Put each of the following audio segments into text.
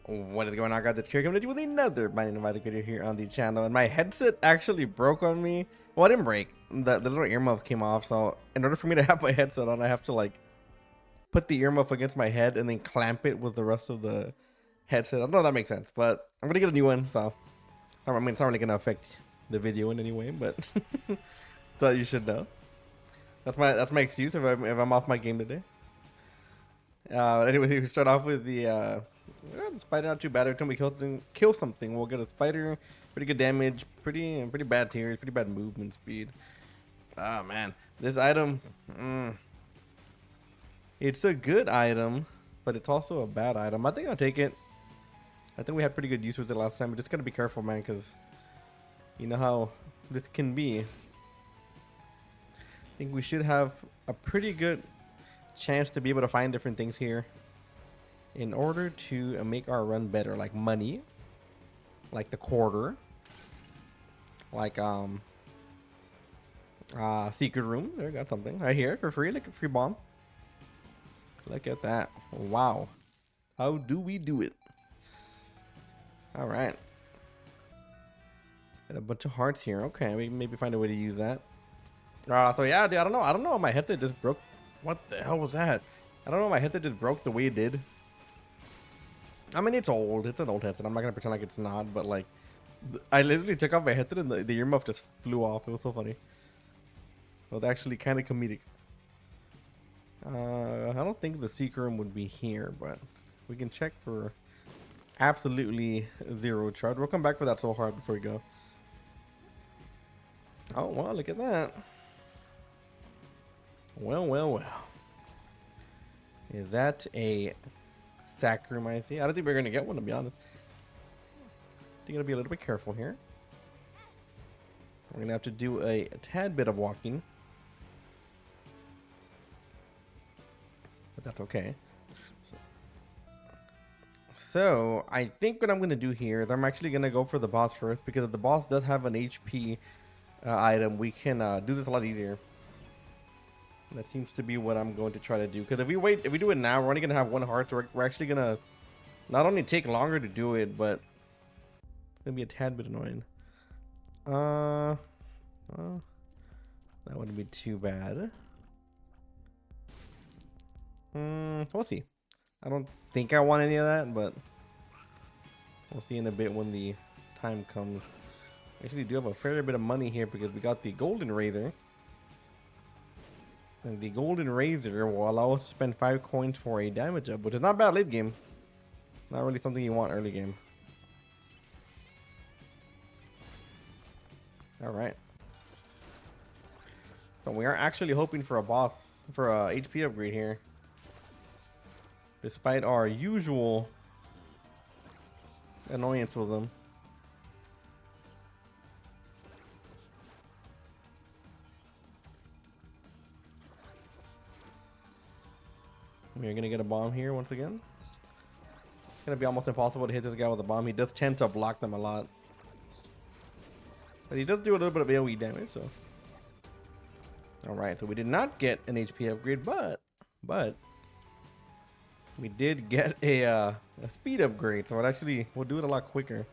What is going on, guys? It's Kerry coming to you with another Binding of Isaac video here on the channel. And my headset actually broke on me. Well, it didn't break. The little earmuff came off. So in order for me to have my headset on, I have to like put the earmuff against my head and then clamp it with the rest of the headset. I don't know if that makes sense, but I'm gonna get a new one. So I mean, it's not really gonna affect the video in any way, but so you should know. That's my excuse if I'm off my game today. Anyway, we start off with the spider. Not too bad. Every time we kill something, we'll get a spider. Pretty good damage. Pretty bad tears. Pretty bad movement speed. Ah, man, this item. It's a good item, but it's also a bad item. I think I'll take it. I think we had pretty good use with it last time. But just gotta be careful, man, because you know how this can be. I think we should have a pretty good chance to be able to find different things here in order to make our run better, like money, like the quarter, like secret room. There, got something right here for free, like a free bomb. Look at that. Wow, how do we do it? All right, got a bunch of hearts here. Okay, we can maybe find a way to use that. So yeah, dude, I don't know, my headset just broke. What the hell was that? I don't know, my headset just broke the way it did. I mean, it's old. It's an old headset. I'm not going to pretend like it's not, but like, I literally took off my headset and the earmuff just flew off. It was so funny. It was actually kind of comedic. I don't think the secret room would be here, but we can check for absolutely zero charge. We'll come back for that so hard before we go. Oh, wow, look at that. Well. Is that a sack room I see? I don't think we're going to get one, to be honest. You gotta be a little bit careful here. We're gonna have to do a tad bit of walking, but that's okay. So I think what I'm gonna do here is I'm actually gonna go for the boss first, because if the boss does have an HP item, we can do this a lot easier. That seems to be what I'm going to try to do, because if we do it now, we're only gonna have one heart, so we're actually gonna not only take longer to do it, but gonna be a tad bit annoying. Well, that wouldn't be too bad. We'll see. I don't think I want any of that, but we'll see in a bit when the time comes. We actually do have a fair bit of money here because we got the golden razor. And the golden razor will allow us to spend 5 coins for a damage up, which is not bad late game. Not really something you want early game. All right. So we are actually hoping for a boss, for a HP upgrade here. Despite our usual annoyance with them. We're gonna get a bomb here once again. It's gonna be almost impossible to hit this guy with a bomb. He does tend to block them a lot. But he does do a little bit of AoE damage, so. Alright, so we did not get an HP upgrade, but we did get a speed upgrade, so it actually will do it a lot quicker.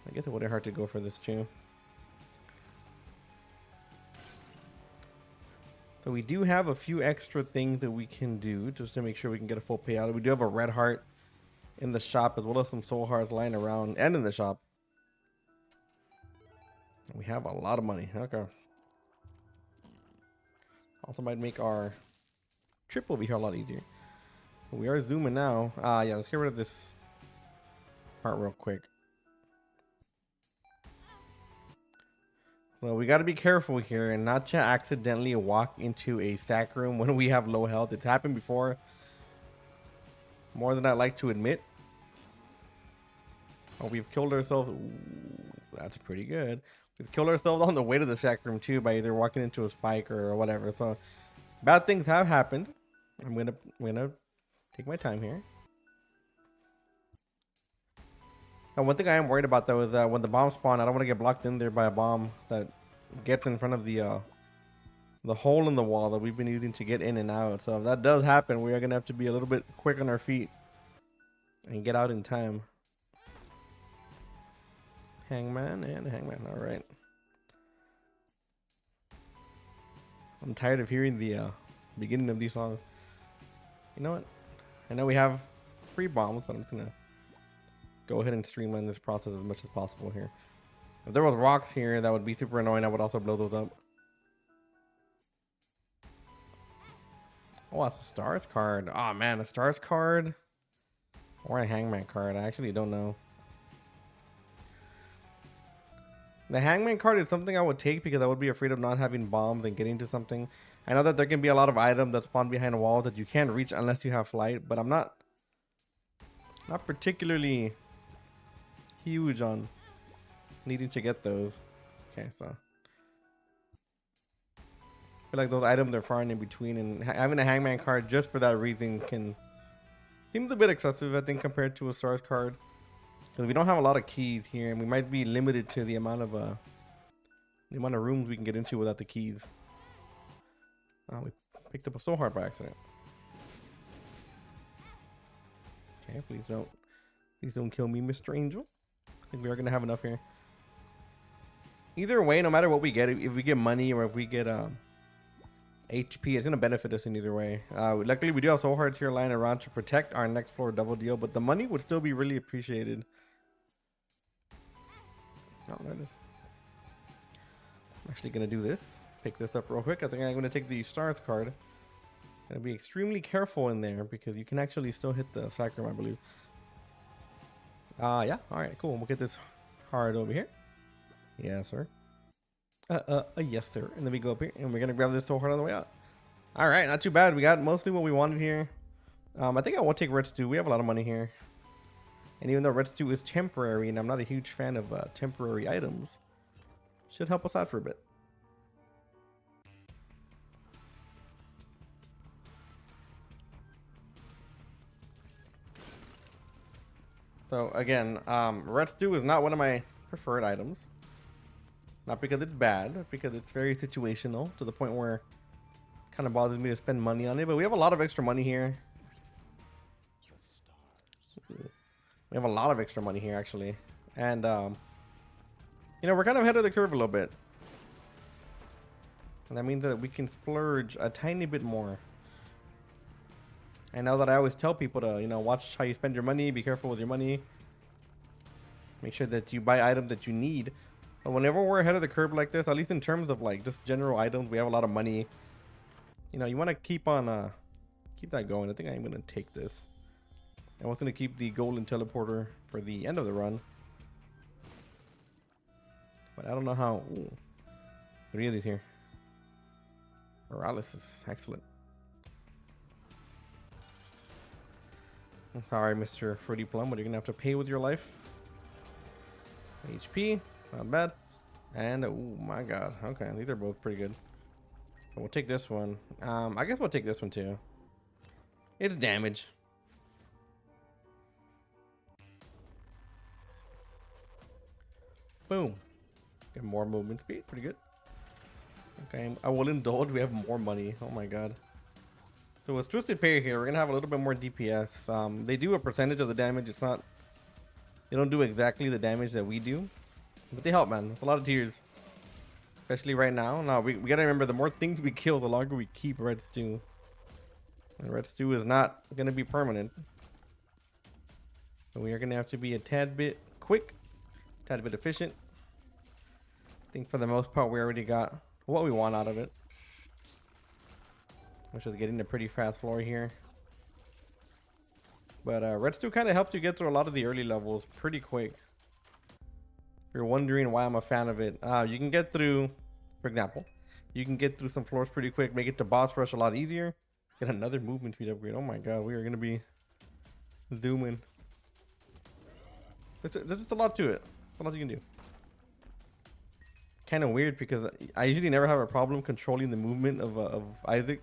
I guess it wouldn't hurt to go for this too. So we do have a few extra things that we can do just to make sure we can get a full payout. We do have a red heart in the shop, as well as some soul hearts lying around and in the shop. We have a lot of money. Okay. Also might make our trip over here a lot easier. We are zooming now. Yeah, let's get rid of this part real quick. Well, we got to be careful here and not to accidentally walk into a sack room when we have low health. It's happened before, more than I'd like to admit. Oh, we've killed ourselves. Ooh, that's pretty good. We've killed ourselves on the way to the sack room too by either walking into a spike or whatever. So bad things have happened. I'm gonna take my time here. Now, one thing I am worried about though is that when the bombs spawn, I don't want to get blocked in there by a bomb that gets in front of the hole in the wall that we've been using to get in and out. So if that does happen, we are gonna have to be a little bit quick on our feet and get out in time. Hangman and Hangman. All right. I'm tired of hearing the beginning of these songs. You know what? I know we have free bombs, but I'm just gonna go ahead and streamline this process as much as possible here. If there was rocks here, that would be super annoying. I would also blow those up. Oh, that's a stars card. Oh man, a stars card or a hangman card. I actually don't know. The hangman card is something I would take because I would be afraid of not having bombs and getting to something. I know that there can be a lot of items that spawn behind walls that you can't reach unless you have flight, but I'm not particularly huge on needing to get those. Okay, so I feel like those items are far and in between, and having a hangman card just for that reason can seems a bit excessive, I think, compared to a stars card. Because we don't have a lot of keys here, and we might be limited to the amount of rooms we can get into without the keys. Oh, we picked up a soul heart by accident. Okay, please don't kill me, Mr. Angel. I think we are gonna have enough here. Either way, no matter what we get, if we get money or if we get HP, it's gonna benefit us in either way. Luckily, we do have soul hearts here lying around to protect our next floor double deal, but the money would still be really appreciated. Oh, there it is. I'm actually gonna do this. Pick this up real quick. I think I'm gonna take the stars card. Gonna be extremely careful in there because you can actually still hit the sacrum, I believe. Yeah. All right, cool. We'll get this heart over here. Yes, sir. Yes, sir. And then we go up here and we're gonna grab this soul heart on the way out. All right, not too bad. We got mostly what we wanted here. I think I will take red stew. We have a lot of money here. And even though red stew is temporary and I'm not a huge fan of temporary items, should help us out for a bit. So again, red stew is not one of my preferred items. Not because it's bad, but because it's very situational to the point where it kind of bothers me to spend money on it. But we have a lot of extra money here. We have a lot of extra money here, actually. And, you know, we're kind of ahead of the curve a little bit. And that means that we can splurge a tiny bit more. I know that I always tell people to, you know, watch how you spend your money, be careful with your money. Make sure that you buy items that you need. But whenever we're ahead of the curve like this, at least in terms of like just general items, we have a lot of money. You know, you want to keep on, keep that going. I think I'm going to take this. I was going to keep the golden teleporter for the end of the run. But I don't know how. Ooh, 3 of these here. Paralysis. Excellent. I'm sorry, Mr. Fruity Plum, but you're going to have to pay with your life. HP. Not bad. And, oh my god. Okay, these are both pretty good. So we'll take this one. I guess we'll take this one too. It's damage. Boom. Get more movement speed. Pretty good. Okay, I will indulge. We have more money. Oh my god. So with Twisted Parry here, we're going to have a little bit more DPS. They do a percentage of the damage. It's not... They don't do exactly the damage that we do. But they help, man. It's a lot of tears. Especially right now. Now, we got to remember, the more things we kill, the longer we keep red stew. And red stew is not going to be permanent. So we are going to have to be a tad bit quick. A tad bit efficient. I think for the most part, we already got what we want out of it. Which is getting a pretty fast floor here. But red stew kind of helps you get through a lot of the early levels pretty quick. If you're wondering why I'm a fan of it, you can get through, for example, you can get through some floors pretty quick, make it to boss rush a lot easier. Get another movement speed upgrade. Oh my god, we are going to be zooming. There's a lot to it. There's a lot you can do. Kind of weird because I usually never have a problem controlling the movement of Isaac.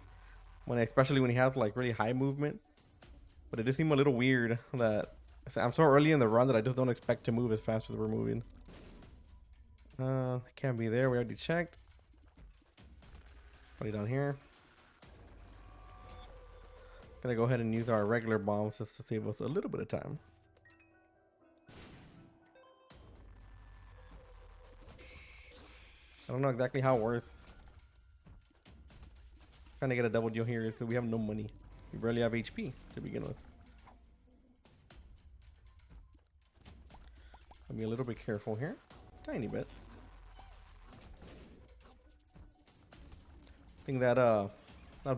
Especially when he has like really high movement. But it does seem a little weird that I'm so early in the run that I just don't expect to move as fast as we're moving. Can't be there. We already checked. Put it down here. Gonna go ahead and use our regular bombs just to save us a little bit of time. I don't know exactly how it works. Trying to get a double deal here because we have no money. We barely have HP to begin with. I'll be a little bit careful here. Tiny bit. I think that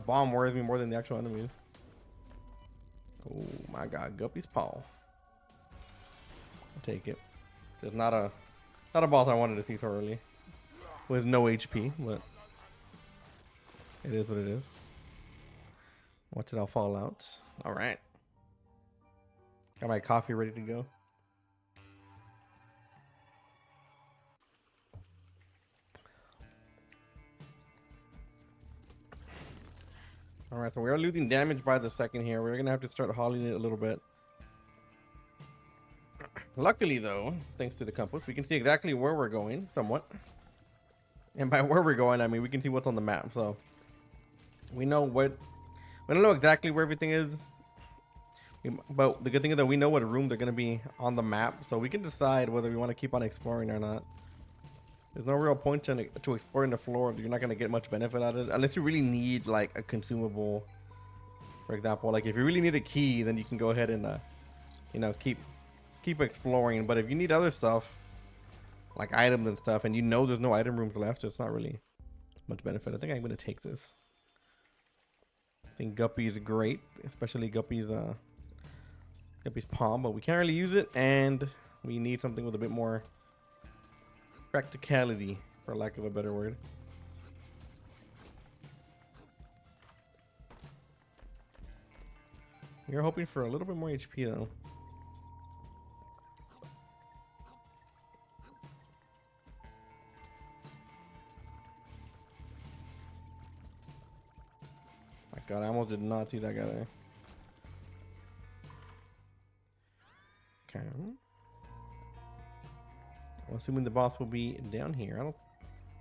bomb worries me more than the actual enemies. Oh my god, Guppy's paw. I'll take it. It's not a boss I wanted to see so early. With no HP, but it is what it is. Watch it all fall out. Alright. Got my coffee ready to go. Alright, so we are losing damage by the second here. We're gonna have to start hauling it a little bit. Luckily though, thanks to the compass, we can see exactly where we're going, somewhat. And by where we're going, I mean we can see what's on the map, so we know what, we don't know exactly where everything is, but the good thing is that we know what room they're going to be on the map, so we can decide whether we want to keep on exploring or not. There's no real point to exploring the floor. You're not going to get much benefit out of it unless you really need like a consumable. For example, like if you really need a key, then you can go ahead and you know, keep exploring. But if you need other stuff like items and stuff, and you know there's no item rooms left, it's not really much benefit. I think I'm going to take this. I think Guppy is great, especially Guppy's palm, but we can't really use it, and we need something with a bit more practicality, for lack of a better word. We're hoping for a little bit more HP though. My god, I almost did not see that guy there. Okay. I'm assuming the boss will be down here. I don't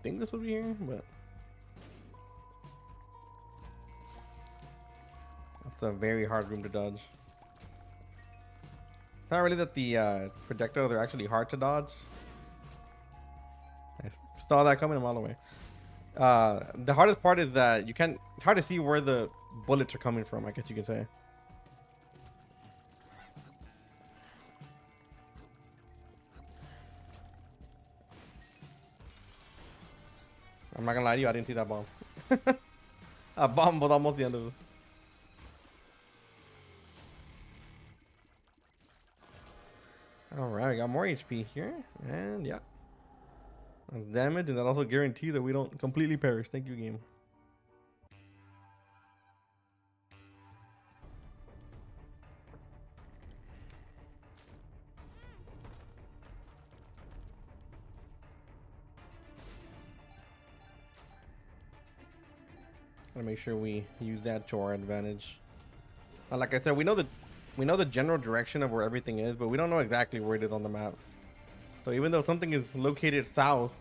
think this will be here, but it's a very hard room to dodge. It's not really that the projectiles are actually hard to dodge. I saw that coming a mile away. The hardest part is that it's hard to see where the bullets are coming from, I guess you could say. I'm not gonna lie to you, I didn't see that bomb. A bomb was almost the end of it. Alright, we got more HP here. And yeah. Damage, and that also guarantees that we don't completely perish. Thank you, game. Gotta make sure we use that to our advantage. Like I said, we know the general direction of where everything is, but we don't know exactly where it is on the map. So even though something is located south,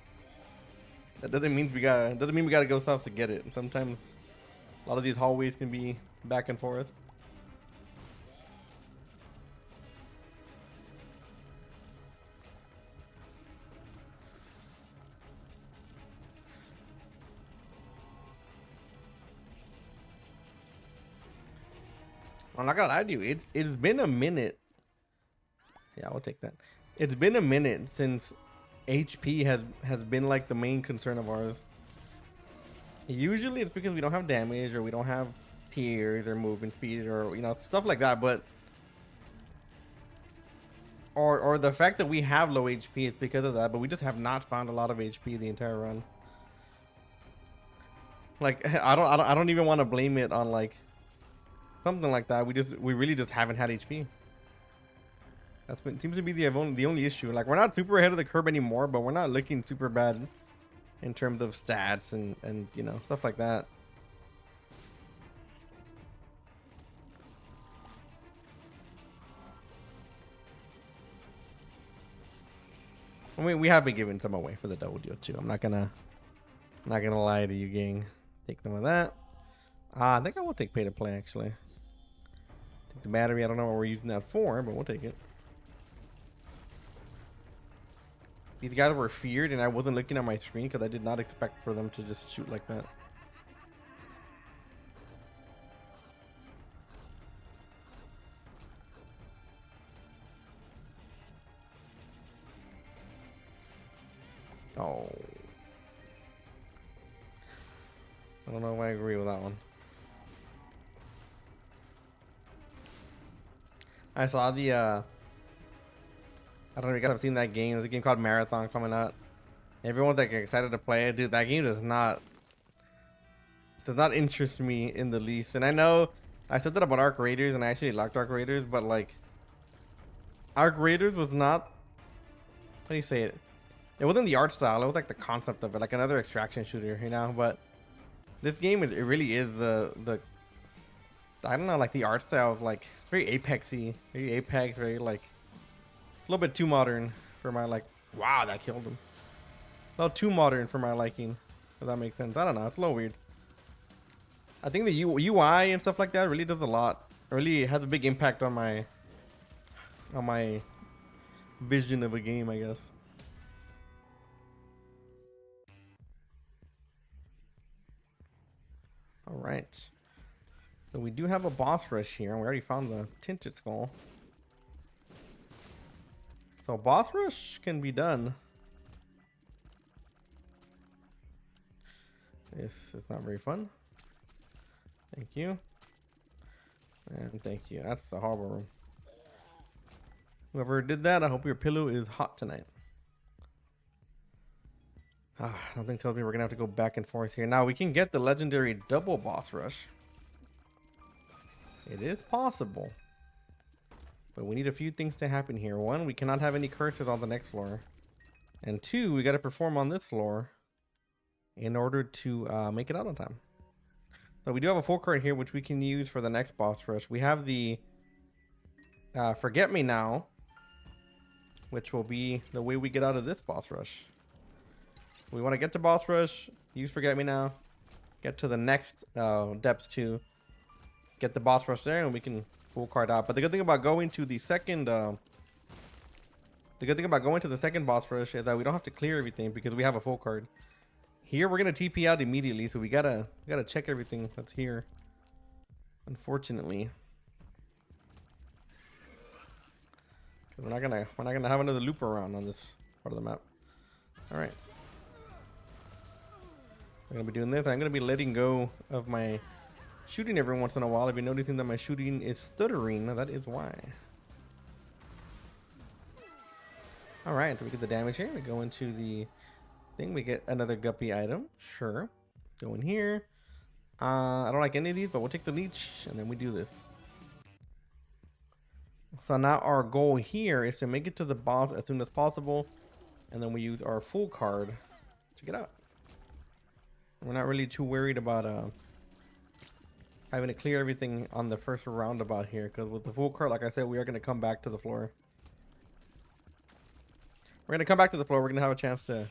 that doesn't mean we gotta go south to get it. Sometimes a lot of these hallways can be back and forth. I'm not gonna lie to you, it's been a minute. Yeah, I'll take that. It's been a minute since HP has been like the main concern of ours. Usually it's because we don't have damage, or we don't have tears, or movement speed, or you know, stuff like that, but or the fact that we have low HP is because of that, but we just have not found a lot of HP the entire run. Like I don't even want to blame it on like something like that. We really just haven't had HP. Seems to be the only issue. Like we're not super ahead of the curve anymore, but we're not looking super bad in terms of stats and you know, stuff like that. I mean, we have been giving some away for the double deal too. I'm not gonna lie to you, gang. Take some of that. I think I will take pay to play actually. Take the battery. I don't know what we're using that for, but we'll take it. These guys were feared, and I wasn't looking at my screen because I did not expect for them to just shoot like that. Oh. I don't know if I agree with that one. I saw the I don't know if you guys have seen that game. There's a game called Marathon coming out. Everyone's like excited to play it. Dude, that game does not interest me in the least. And I know I said that about Arc Raiders, and I actually liked Arc Raiders, but like Arc Raiders was not, how do you say it? It wasn't the art style, it was like the concept of it, like another extraction shooter, you know. But this game, it really is the I don't know, like the art style is like very Apexy, very Apex, very like a little bit too modern for my like. Wow, that killed him. A little too modern for my liking, if that makes sense. I don't know, it's a little weird. I think the UI and stuff like that really does a lot. It really has a big impact on my vision of a game, I guess. All right. So we do have a boss rush here, and we already found the tinted skull. So boss rush can be done. This is not very fun. Thank you. And thank you. That's the harbor room. Whoever did that, I hope your pillow is hot tonight. Something tells me we're gonna have to go back and forth here. Now we can get the legendary double boss rush. It is possible. But we need a few things to happen here. One, we cannot have any curses on the next floor. And two, we got to perform on this floor in order to make it out on time. So we do have a full card here, which we can use for the next boss rush. We have the Forget Me Now, which will be the way we get out of this boss rush. We want to get to boss rush, use Forget Me Now, get to the next depths to get the boss rush there, and we can full card out. But the good thing about going to the second boss rush is that we don't have to clear everything because we have a full card. Here we're gonna TP out immediately, so we gotta check everything that's here. Unfortunately, we're not gonna have another loop around on this part of the map. All right, we're gonna be doing this. I'm gonna be letting go of my shooting every once in a while. If you're noticing that my shooting is stuttering, that is why. All right, so we get the damage here. We go into the thing. We get another guppy item. Sure. Go in here. I don't like any of these, but we'll take the leech, and then we do this. So now our goal here is to make it to the boss as soon as possible, and then we use our full card to get out. We're not really too worried about having to clear everything on the first roundabout here, because with the full card, like I said, we are going to come back to the floor. We're going to come back to the floor. We're going to have a chance to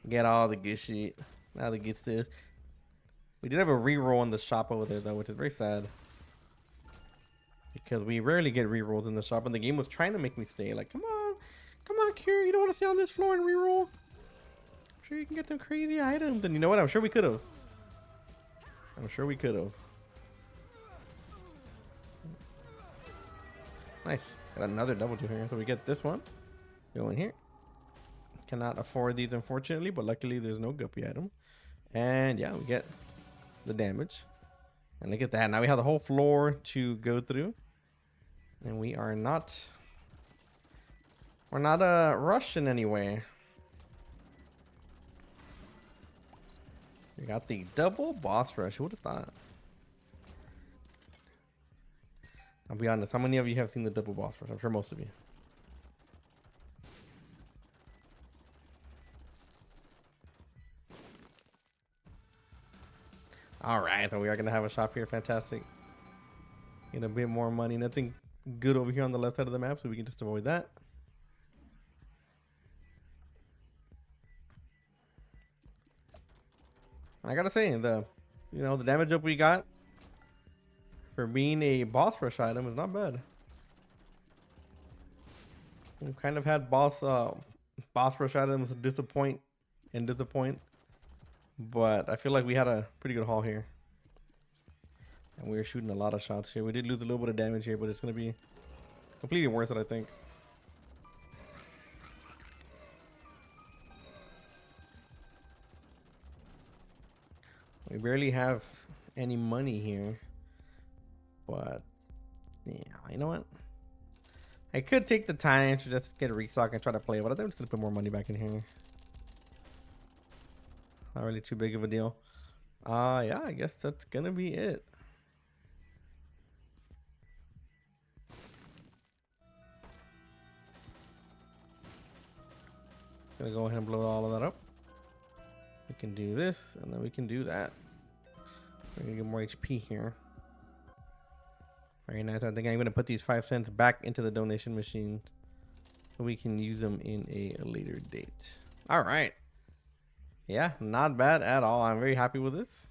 get all the good shit. Now the good stuff. We did have a reroll in the shop over there, though, which is very sad. Because we rarely get rerolls in the shop, and the game was trying to make me stay. Like, come on, Kira, you don't want to stay on this floor and reroll? I'm sure you can get some crazy items. And you know what? I'm sure we could have. Nice. Got another double two here. So we get this one. Go in here. Cannot afford these, unfortunately, but luckily there's no guppy item. And yeah, we get the damage. And look at that. Now we have the whole floor to go through. And we're not rushed in any way. We got the double boss rush. Who would have thought? I'll be honest. How many of you have seen the double boss rush? I'm sure most of you. All right, so we are gonna have a shop here. Fantastic. Get a bit more money. Nothing good over here on the left side of the map, so we can just avoid that. I gotta say, the damage up we got for being a boss rush item is not bad. We've kind of had boss boss rush items disappoint and disappoint. But I feel like we had a pretty good haul here. And we were shooting a lot of shots here. We did lose a little bit of damage here, but it's going to be completely worth it, I think. We barely have any money here. But, yeah, you know what? I could take the time to just get a restock and try to play, but I think I'm just going to put more money back in here. Not really too big of a deal. Yeah, I guess that's going to be it. Gonna go ahead and blow all of that up. We can do this, and then we can do that. We're gonna get more HP here. Very nice. I think I'm gonna put these 5 cents back into the donation machine so we can use them in a later date. All right. Yeah, not bad at all. I'm very happy with this.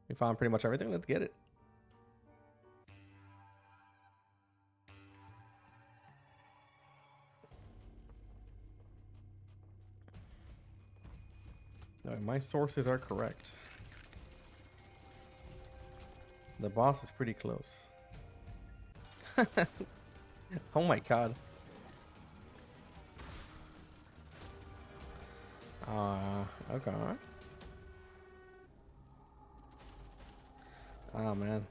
We found pretty much everything. Let's get it. No, my sources are correct. The boss is pretty close. Oh my god. Okay. Oh man.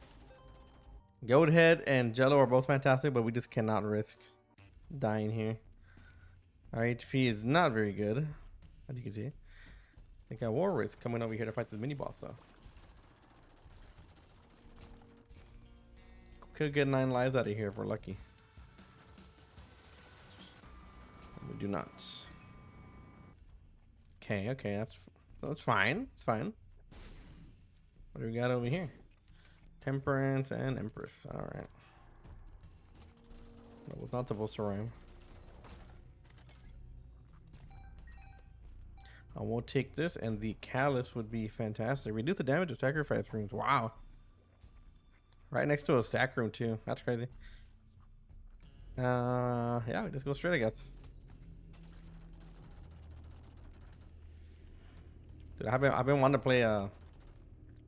Goathead and Jello are both fantastic, but we just cannot risk dying here. Our HP is not very good, as you can see. I think I will risk coming over here to fight this mini boss though. Could get 9 lives out of here if we're lucky. We do not. Okay, that's fine. It's fine. What do we got over here? Temperance and Empress. All right. That was not supposed to rhyme. I will take this, and the Callus would be fantastic. Reduce the damage of sacrifice rooms. Wow. Right next to a stack room too. That's crazy. Yeah, we just go straight, I guess. Dude, I've been wanting to play. One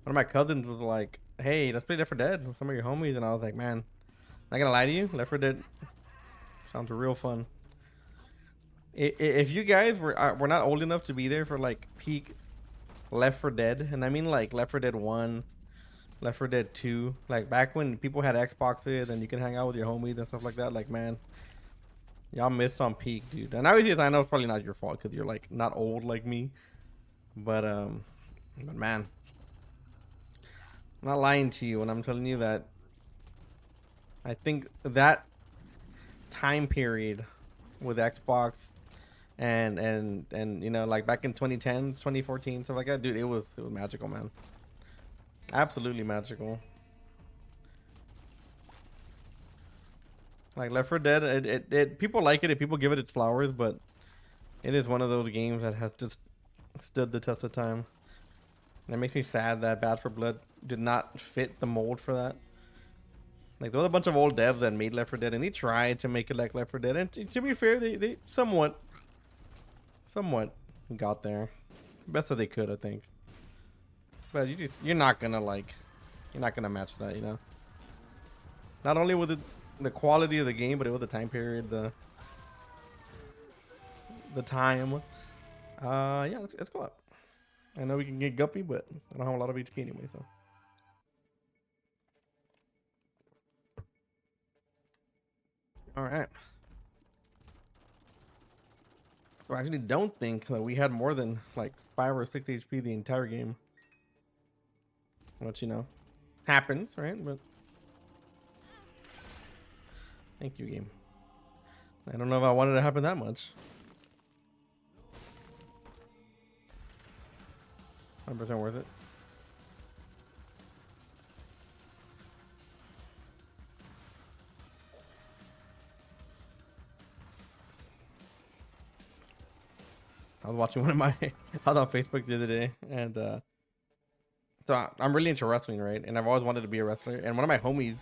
of my cousins was like, "Hey, let's play Left 4 Dead with some of your homies," and I was like, "Man, not gonna lie to you, Left 4 Dead sounds real fun." If you guys were not old enough to be there for like peak Left 4 Dead, and I mean like Left 4 Dead 1, Left 4 Dead 2, like back when people had Xboxes and you can hang out with your homies and stuff like that, like man, y'all missed on peak, dude. And obviously I know it's probably not your fault because you're like not old like me, but man, I'm not lying to you when I'm telling you that I think that time period with Xbox and you know, like back in 2010s, 2014, stuff like that, dude, it was magical, man. Absolutely magical. Like Left 4 Dead, it people like it, people give it its flowers, but it is one of those games that has just stood the test of time. And it makes me sad that Bad for Blood did not fit the mold for that. Like there was a bunch of old devs that made Left 4 Dead, and they tried to make it like Left 4 Dead, and to be fair, they somewhat got there, best that they could, I think. But you're not gonna match that, you know. Not only with the quality of the game, but it was the time period, the time. Yeah, let's go up. I know we can get guppy, but I don't have a lot of HP anyway, so. All right. I actually don't think that we had more than like 5 or 6 HP the entire game. Which, you know, happens, right? But thank you, game. I don't know if I wanted it to happen that much. 100% worth it. I was watching one of my I was on Facebook the other day, and so I'm really into wrestling, right? And I've always wanted to be a wrestler. And one of my homies,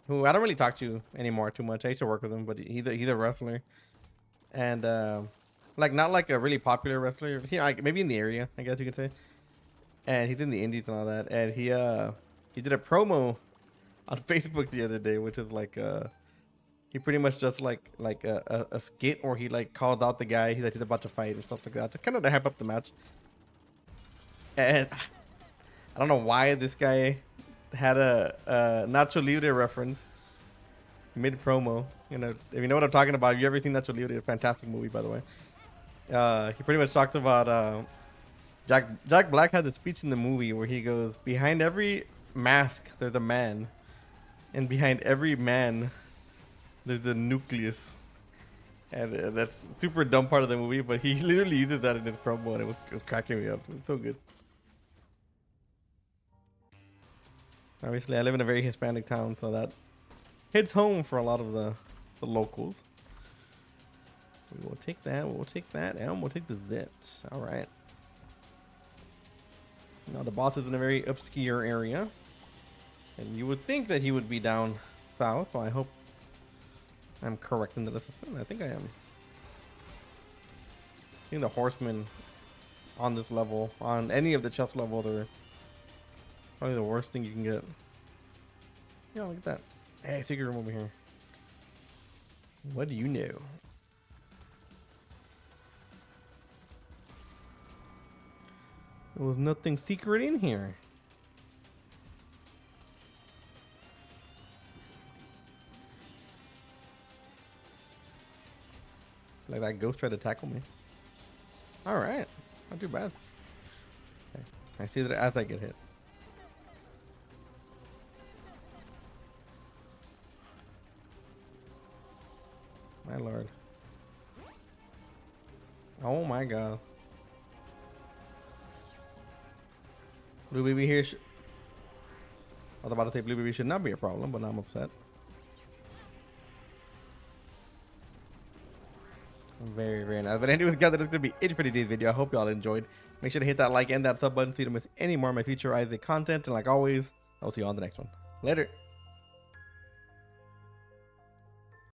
who I don't really talk to anymore too much, I used to work with him, but he's a wrestler. and like not like a really popular wrestler. He like maybe in the area, I guess you could say. And he's in the indies and all that. And he did a promo on Facebook the other day, which is like he pretty much just like a skit where he like called out the guy that he's about to fight and stuff like that. To kind of to hype up the match. And I don't know why this guy had a Nacho Libre reference mid promo. You know, if you know what I'm talking about, if you ever seen Nacho Libre, a fantastic movie by the way. He pretty much talked about Jack Black had a speech in the movie where he goes, behind every mask there's a man, and behind every man there's a nucleus. And that's super dumb part of the movie, but he literally used that in his promo, and it was cracking me up. It was so good. Obviously, I live in a very Hispanic town, so that hits home for a lot of the locals. We will take that. We'll take that, and we'll take the zit. All right. Now the boss is in a very obscure area, and you would think that he would be down south. So I hope I'm correct in the assessment. I think I am. I think the horsemen on this level, on any of the chest levels, are probably the worst thing you can get. Yeah, look at that. Hey, secret room over here. What do you know? There was nothing secret in here. Like that ghost tried to tackle me. Alright. Not too bad. Okay. I see that as I get hit. My lord. Oh my god. Blue baby here. I was about to say blue baby should not be a problem, but now I'm upset. Very, very nice. But anyways, guys, that's going to be it for today's video. I hope y'all enjoyed. Make sure to hit that like and that sub button so you don't miss any more of my future Isaac content. And like always, I'll see you on the next one. Later.